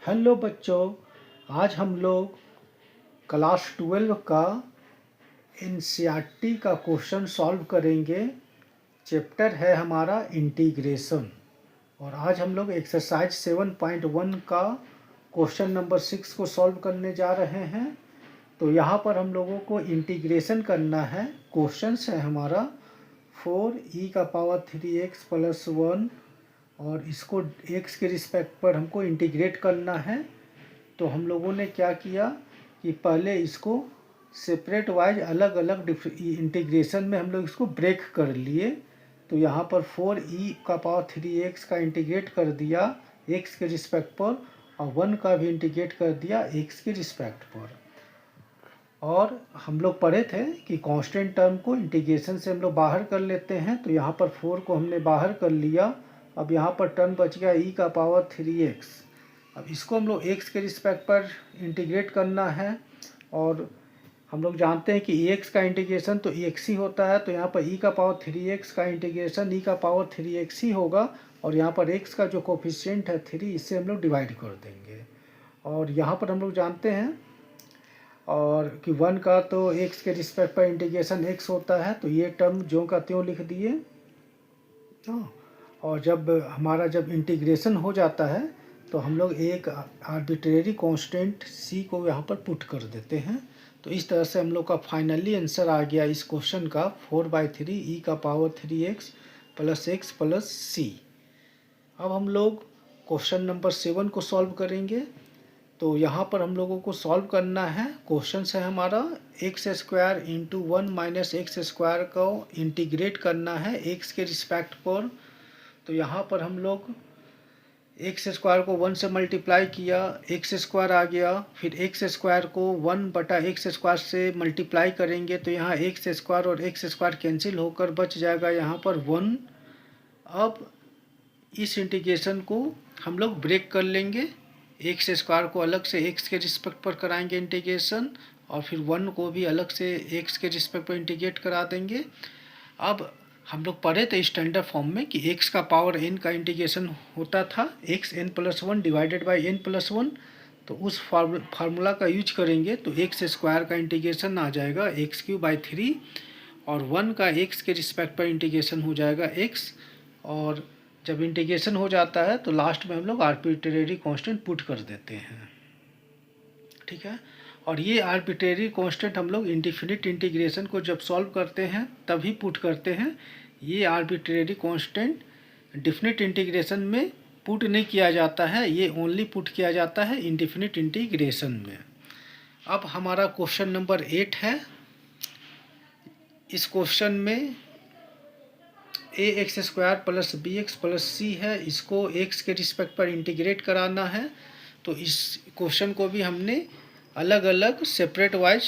Hello बच्चों, आज हम लोग क्लास 12 का एनसीईआरटी का क्वेश्चन सॉल्व करेंगे। चैप्टर है हमारा इंटीग्रेशन और आज हम लोग एक्सरसाइज 7.1 का क्वेश्चन नंबर 6 को सॉल्व करने जा रहे हैं। तो यहाँ पर हम लोगों को इंटीग्रेशन करना है। क्वेश्चन है हमारा 4e⁻³ + 1 और इसको x के रिस्पेक्ट पर हमको इंटीग्रेट करना है। तो हम लोगों ने क्या किया कि पहले इसको सेपरेट वाइज अलग अलग इंटीग्रेशन में हम लोग इसको ब्रेक कर लिए। तो यहाँ पर 4e⁻³ का इंटीग्रेट कर दिया x के रिस्पेक्ट पर और 1 का भी इंटीग्रेट कर दिया x के रिस्पेक्ट पर। और हम लोग पढ़े थे कि कांस्टेंट टर्म को इंटीग्रेशन से हम लोग बाहर कर लेते हैं। तो यहाँ पर 4 को हमने बाहर कर लिया। अब यहाँ पर टर्म बच गया e⁻³ अब इसको हम लोग x के रिस्पेक्ट पर इंटीग्रेट करना है और हम लोग जानते हैं कि x का इंटीग्रेशन तो x ही होता है। तो यहाँ पर e⁻³ का इंटीग्रेशन e⁻³ ही होगा और यहाँ पर x का जो कोफिशिएंट है 3 इससे हम लोग डिवाइड कर देंगे। और यहाँ पर हम लोग जानते हैं और कि 1 का तो x के रिस्पेक्ट पर इंटीग्रेशन x होता है। तो ये टर्म ज्यों का त्यों लिख दिए। और जब इंटीग्रेशन हो जाता है तो हम लोग एक आर्बिट्रेरी कांस्टेंट c को यहाँ पर पुट कर देते हैं। तो इस तरह से हम लोग का फाइनली आंसर आ गया इस क्वेश्चन का 4/3 e⁻³ + x + c। अब हम लोग क्वेश्चन नंबर 7 को सॉल्व करेंगे। तो यहाँ पर हम लोगों को सॉल्व करना है। क्वेश्चन है हमारा x² × 1 - x² को इंटीग्रेट करना है x के रिस्पेक्ट पर। तो यहाँ पर हम लोग x² को 1 से मल्टीप्लाई किया, x² आ गया। फिर x² को 1/x² से मल्टीप्लाई करेंगे तो यहाँ x² और x² कैंसिल होकर बच जाएगा यहाँ पर 1। अब इस इंटीग्रेशन को हम लोग ब्रेक कर लेंगे। x² को अलग से x के रिस्पेक्ट पर कराएंगे इंटीग्रेशन और फिर 1 को भी अलग से x के रिस्पेक्ट पर इंटीग्रेट करा देंगे। अब हम लोग पढ़े थे स्टैंडर्ड फॉर्म में कि x का पावर n का इंटीग्रेशन होता था xn+1 डिवाइडेड बाई n+1। तो उस फार्मूला का यूज करेंगे तो x² का इंटीग्रेशन आ जाएगा x³ और 1 का x के रिस्पेक्ट पर इंटीग्रेशन हो जाएगा x। और जब इंटीग्रेशन हो जाता है तो लास्ट में हम लोग आर्बिट्रेरी कांस्टेंट पुट कर देते हैं। ठीक है। और ये आर्बिट्रेरी कांस्टेंट हम लोग इंडिफिनिट इंटीग्रेशन को जब सॉल्व करते हैं तभी पुट करते हैं। ये आर्बिट्रेरी कांस्टेंट डिफिनिट इंटीग्रेशन में पुट नहीं किया जाता है, ये ओनली पुट किया जाता है इंडिफिनिट इंटीग्रेशन में। अब हमारा क्वेश्चन नंबर 8 है। इस क्वेश्चन में ax² + bx + c है, इसको x के रिस्पेक्ट पर इंटीग्रेट कराना है। तो इस क्वेश्चन को भी हमने अलग अलग सेपरेट वाइज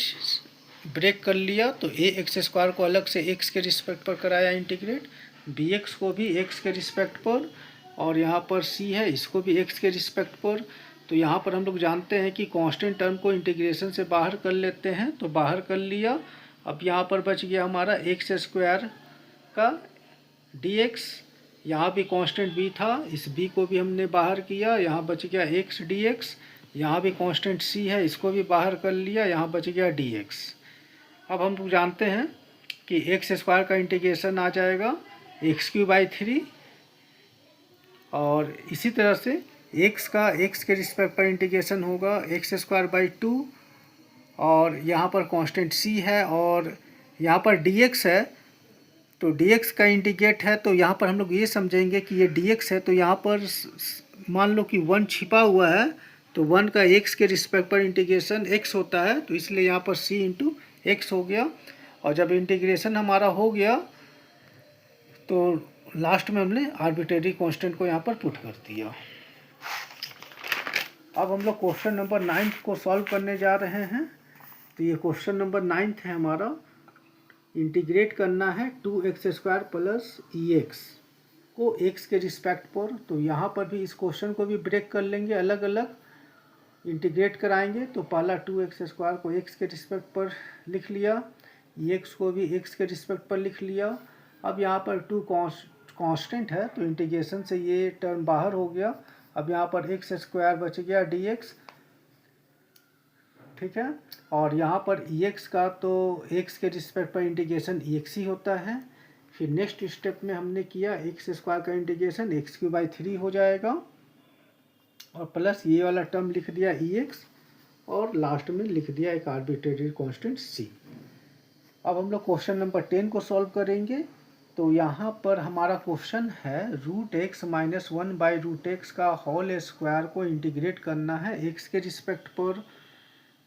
ब्रेक कर लिया। तो ax² को अलग से x के रिस्पेक्ट पर कराया इंटीग्रेट, bx को भी x के रिस्पेक्ट पर और यहाँ पर c है इसको भी x के रिस्पेक्ट पर। तो यहाँ पर हम लोग जानते हैं कि कांस्टेंट टर्म को इंटीग्रेशन से बाहर कर लेते हैं, तो बाहर कर लिया। अब यहाँ पर बच गया हमारा x² का dx, यहाँ भी कांस्टेंट b था, इस b को भी हमने बाहर किया, यहाँ बच गया x dx। यहाँ भी कांस्टेंट c है, इसको भी बाहर कर लिया, यहाँ बच गया dx। अब हम लोग जानते हैं कि x² का इंटीग्रेशन आ जाएगा x³ और इसी तरह से x का x के रिस्पेक्ट पर इंटीग्रेशन होगा x² 2 और यहाँ पर कांस्टेंट c है और यहाँ पर dx है। तो dx का इंटीग्रेट है तो यहाँ पर हम लोग ये समझेंगे कि ये dx है। तो यहाँ पर मान लो कि 1 छिपा हुआ है, तो 1 का x के रिस्पेक्ट पर इंटीग्रेशन x होता है, तो इसलिए यहाँ पर c × x हो गया। और जब इंटीग्रेशन हमारा हो गया तो लास्ट में हमने आर्बिट्रेरी कांस्टेंट को यहाँ पर पुट कर दिया। अब हम लोग क्वेश्चन नंबर 9 को सॉल्व करने जा रहे हैं। तो ये क्वेश्चन नंबर 9 है हमारा। इंटीग्रेट करना है 2x² + ex को x के रिस्पेक्ट पर। तो यहाँ पर भी इस क्वेश्चन को भी ब्रेक कर लेंगे, अलग अलग इंटीग्रेट कराएंगे। तो पहला 2x² को x के रिस्पेक्ट पर लिख लिया, ex को भी x के रिस्पेक्ट पर लिख लिया। अब यहाँ पर 2 कांस्टेंट है तो इंटीग्रेशन से ये टर्म बाहर हो गया अब यहाँ पर एक्स स्क्वायर बच गया dx, ठीक है। और यहाँ पर एक्स का तो एक्स के रिस्पेक्ट पर इंटीग्रेशन एक्स ही होता है। फिर नेक्स्ट स्टेप में हमने किया एक्स स्क्वायर का इंटीग्रेशन एक्स क्यू बाई 3 हो जाएगा, और प्लस ये वाला टर्म लिख दिया एक्स, और लास्ट में लिख दिया एक आर्बिट्रेरी कांस्टेंट सी। अब हम लोग क्वेश्चन नंबर 10 को सॉल्व करेंगे। तो यहाँ पर हमारा क्वेश्चन है root x minus 1 by root x का होल स्क्वायर को इंटीग्रेट करना है एक्स के रिस्पेक्ट पर।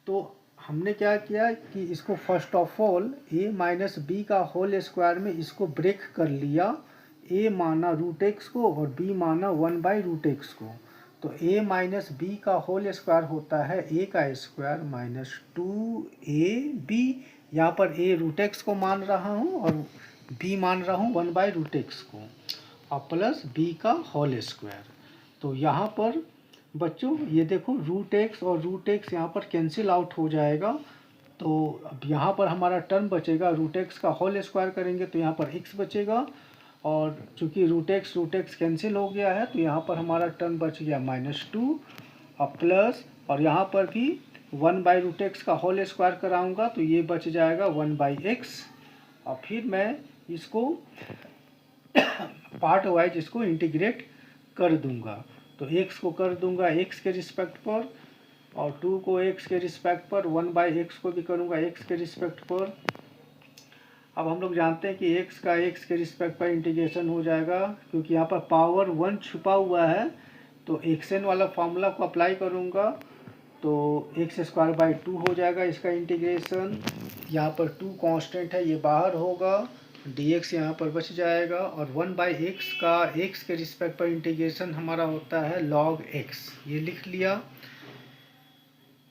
तो हमने क्या किया कि इसको first of all a minus B का होल स्क्वायर में इसको ब्रेक कर लिया। a माना रूट एक्स को और b माना 1 बाई रूट एक्स को। तो a माइनस बी का होल स्क्वायर होता है a का स्क्वायर माइनस 2ab। यहाँ पर a रूट एक्स को मान रहा हूँ और b मान रहा हूँ 1 बाई रूट एक्स को, और प्लस b का होल स्क्वायर। तो यहाँ पर बच्चों ये देखो रूट एक्स और रूट एक्स यहाँ पर कैंसिल आउट हो जाएगा। तो अब यहाँ पर हमारा टर्म बचेगा, रूट एक्स का होल स्क्वायर करेंगे तो यहाँ पर एक्स बचेगा, और चूँकि रूट एक्स कैंसिल हो गया है तो यहाँ पर हमारा टर्म बच गया -2 और प्लस, और यहाँ पर भी 1 बाई रूट एक्स का होल स्क्वायर कराऊँगा तो ये बच जाएगा 1 बाई एक्स। और फिर मैं इसको पार्ट वाइज इसको इंटीग्रेट कर दूंगा। तो x को कर दूंगा x के रिस्पेक्ट पर, और 2 को x के रिस्पेक्ट पर, 1 बाई एक्स को भी करूंगा x के रिस्पेक्ट पर। अब हम लोग जानते हैं कि x का x के रिस्पेक्ट पर इंटीग्रेशन हो जाएगा, क्योंकि यहाँ पर पावर 1 छुपा हुआ है। तो xn वाला फार्मूला को अप्लाई करूँगा तो एक्स स्क्वायर बाई 2 हो जाएगा इसका इंटीग्रेशन। यहाँ पर 2 कांस्टेंट है, ये बाहर होगा, dx यहाँ पर बच जाएगा, और 1 बाई एक्स का x के रिस्पेक्ट पर इंटीग्रेशन हमारा होता है log x, ये लिख लिया।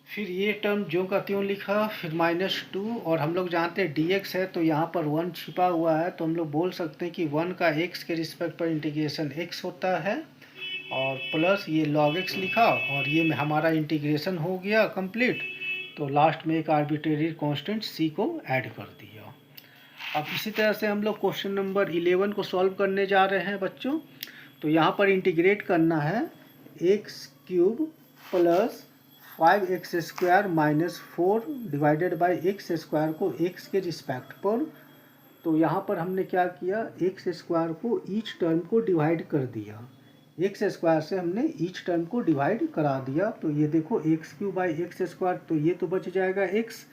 फिर ये टर्म जो का त्यों लिखा, फिर -2, और हम लोग जानते हैं dx है तो यहाँ पर 1 छिपा हुआ है, तो हम लोग बोल सकते हैं कि 1 का x के रिस्पेक्ट पर इंटीग्रेशन x होता है, और प्लस ये log x लिखा, और ये हमारा इंटीग्रेशन हो गया कंप्लीट। तो लास्ट में एक आर्बिट्रेरी कांस्टेंट c को ऐड कर दिया। अब इसी तरह से हम लोग क्वेश्चन नंबर 11 को सॉल्व करने जा रहे हैं बच्चों। तो यहाँ पर इंटीग्रेट करना है x cube plus 5x square minus 4 divided by x square को x के रिस्पेक्ट पर। तो यहाँ पर हमने क्या किया, एक्स स्क्वायर को ईच टर्म को डिवाइड कर दिया, एक्स स्क्वायर से हमने ईच टर्म को डिवाइड करा दिया। तो ये देखो x cube by x square, तो ये तो बच जाएगा x।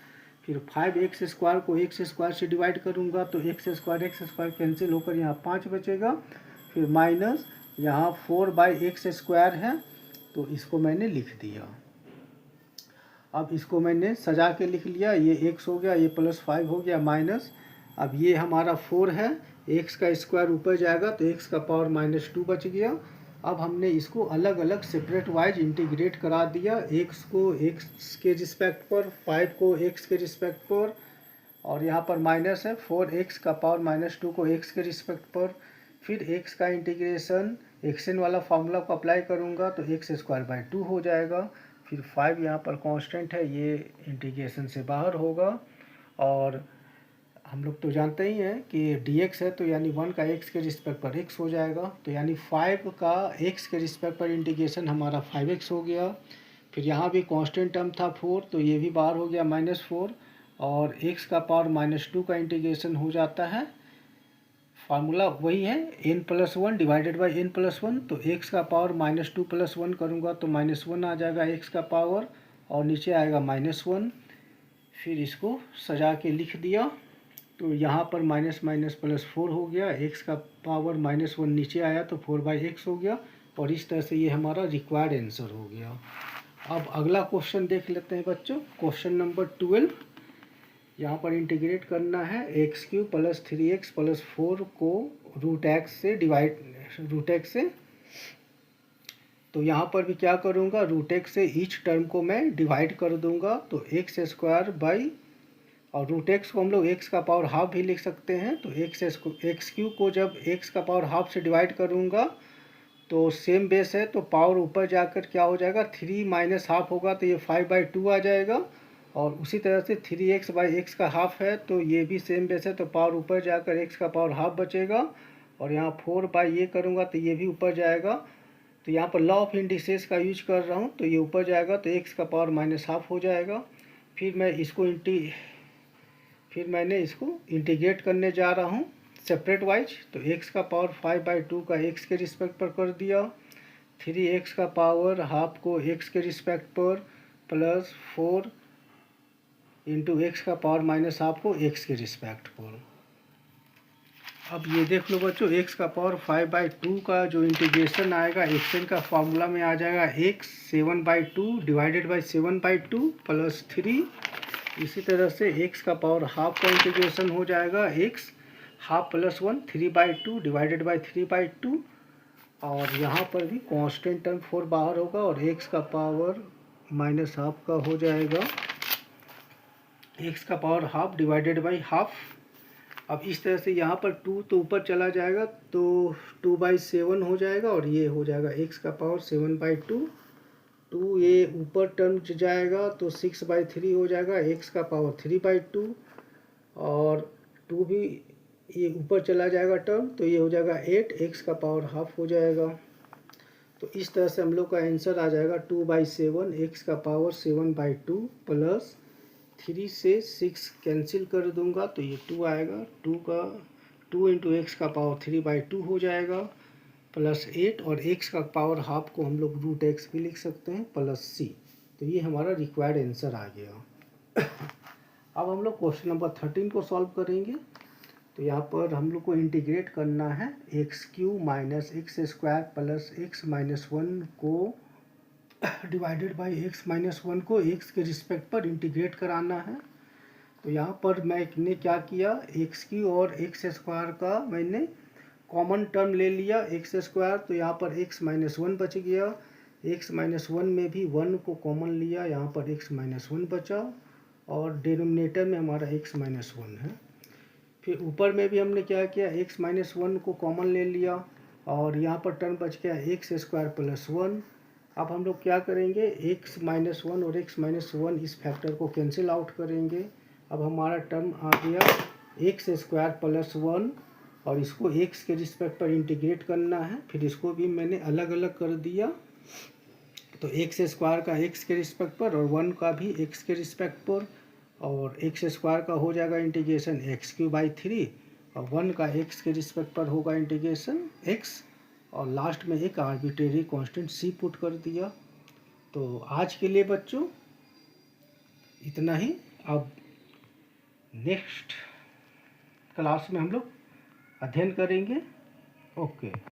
फिर 5x स्क्वायर को एक्स स्क्वायर से डिवाइड करूँगा तो एक्स स्क्वायर कैंसिल होकर यहाँ 5 बचेगा। फिर माइनस यहाँ 4 बाई एक्स स्क्वायर है तो इसको मैंने लिख दिया। अब इसको मैंने सजा के लिख लिया, ये x हो गया, ये +5 हो गया माइनस, अब ये हमारा 4 है, x का स्क्वायर ऊपर जाएगा तो x का पावर -2 बच गया। अब हमने इसको अलग अलग सेपरेट वाइज इंटीग्रेट करा दिया, x को x के रिस्पेक्ट पर, 5 को x के रिस्पेक्ट पर, और यहाँ पर माइनस है 4x का पावर -2 को x के रिस्पेक्ट पर। फिर x का इंटीग्रेशन xn वाला फार्मूला को अप्लाई करूँगा तो x स्क्वायर बाई 2 हो जाएगा। फिर 5 यहाँ पर कांस्टेंट है, ये इंटीग्रेशन से बाहर होगा, और हम लोग तो जानते ही हैं कि dx है तो यानी 1 का x के रिस्पेक्ट पर x हो जाएगा, तो यानी 5 का x के रिस्पेक्ट पर इंटीग्रेशन हमारा 5x हो गया। फिर यहाँ भी कांस्टेंट टर्म था 4 तो ये भी बाहर हो गया -4, और x का पावर -2 का इंटीग्रेशन हो जाता है, फार्मूला वही है n+1 डिवाइडेड बाई n+1। तो x का पावर -2 + 1 करूँगा तो -1 आ जाएगा x का पावर, और नीचे आएगा -1। फिर इसको सजा के लिख दिया, तो यहाँ पर माइनस +4 हो गया, x का पावर -1 नीचे आया तो 4/x हो गया, और इस तरह से ये हमारा रिक्वायर्ड आंसर हो गया। अब अगला क्वेश्चन देख लेते हैं बच्चों, क्वेश्चन नंबर 12। यहाँ पर इंटीग्रेट करना है x³ + 3x + 4 को रूट एक्स से। तो यहाँ पर भी क्या करूँगा, रूट एक्स से ईच टर्म को मैं डिवाइड कर दूँगा, तो एक्स स्क्वायर बाई, और रूट एक्स को हम लोग x का पावर हाफ भी लिख सकते हैं। तो x³ को जब x का पावर हाफ से डिवाइड करूँगा तो सेम बेस है तो पावर ऊपर जाकर क्या हो जाएगा, 3 माइनस हाफ होगा तो ये 5/2 आ जाएगा, और उसी तरह से 3x/x का हाफ है तो ये भी सेम बेस है तो पावर ऊपर जाकर x का पावर हाफ बचेगा, और यहाँ 4 बाई ये करूँगा तो ये भी ऊपर जाएगा, तो यहाँ पर लॉ ऑफ इंडिसेस का यूज कर रहा हूँ, तो ये ऊपर जाएगा तो x का पावर -½ हो जाएगा। फिर मैंने इसको इंटीग्रेट करने जा रहा हूँ सेपरेट वाइज, तो x का पावर 5/2 का x के रिस्पेक्ट पर कर दिया, 3x का पावर ½ को x के रिस्पेक्ट पर प्लस 4 इंटू x का पावर -½ को x के रिस्पेक्ट पर। अब ये देख लो बच्चों, x का पावर 5/2 का जो इंटीग्रेशन आएगा एक्सचेंज का फॉर्मूला में आ जाएगा x 7/2 डिवाइडेड बाई 7/2 प्लस 3। इसी तरह से x का पावर ½ का इंटीग्रेशन हो जाएगा x ½ प्लस 1 3/2 डिवाइडेड बाई 3/2, और यहाँ पर भी कांस्टेंट टर्म 4 बाहर होगा और x का पावर -½ का हो जाएगा x का पावर ½ डिवाइडेड बाई ½ अब इस तरह से यहाँ पर 2 तो ऊपर चला जाएगा तो 2/7 हो जाएगा, और ये हो जाएगा x का पावर 7/2, 2 ये ऊपर टर्म जाएगा तो 6/3 हो जाएगा x का पावर 3/2, और 2 भी ये ऊपर चला जाएगा टर्म तो ये हो जाएगा 8, x का पावर ½ हो जाएगा। तो इस तरह से हम लोग का आंसर आ जाएगा 2/7 x का पावर 7/2 प्लस 3 से 6 कैंसिल कर दूंगा तो ये 2 आएगा, 2 इंटू एक्स का पावर 3/2 हो जाएगा प्लस 8, और x का पावर ½ को हम लोग √x भी लिख सकते हैं प्लस c। तो ये हमारा रिक्वायर्ड आंसर आ गया। अब हम लोग क्वेश्चन नंबर 13 को सॉल्व करेंगे। तो यहाँ पर हम लोग को इंटीग्रेट करना है x³ minus x² plus x-1 को डिवाइडेड बाई x-1 को x के रिस्पेक्ट पर इंटीग्रेट कराना है। तो यहाँ पर मैंने क्या किया, x³ और x² का मैंने कॉमन टर्म ले लिया x², तो यहाँ पर x-1 बच गया, x-1 में भी 1 को कॉमन लिया, यहाँ पर x-1 बचा, और डिनोमिनेटर में हमारा x-1 है। फिर ऊपर में भी हमने क्या किया, x-1 को कॉमन ले लिया, और यहाँ पर टर्म बच गया x² प्लस 1। अब हम लोग क्या करेंगे, x-1 और x-1 इस फैक्टर को कैंसिल आउट करेंगे। अब हमारा टर्म आ गया x² प्लस 1, और इसको x के रिस्पेक्ट पर इंटीग्रेट करना है। फिर इसको भी मैंने अलग अलग कर दिया, तो x² का x के रिस्पेक्ट पर और 1 का भी x के रिस्पेक्ट पर, और x² का हो जाएगा इंटीग्रेशन x³/3, और 1 का x के रिस्पेक्ट पर होगा इंटीग्रेशन x, और लास्ट में एक आर्बिट्रेरी कांस्टेंट c पुट कर दिया। तो आज के लिए बच्चों इतना ही। अब नेक्स्ट क्लास में हम लोग अध्ययन करेंगे। ओके।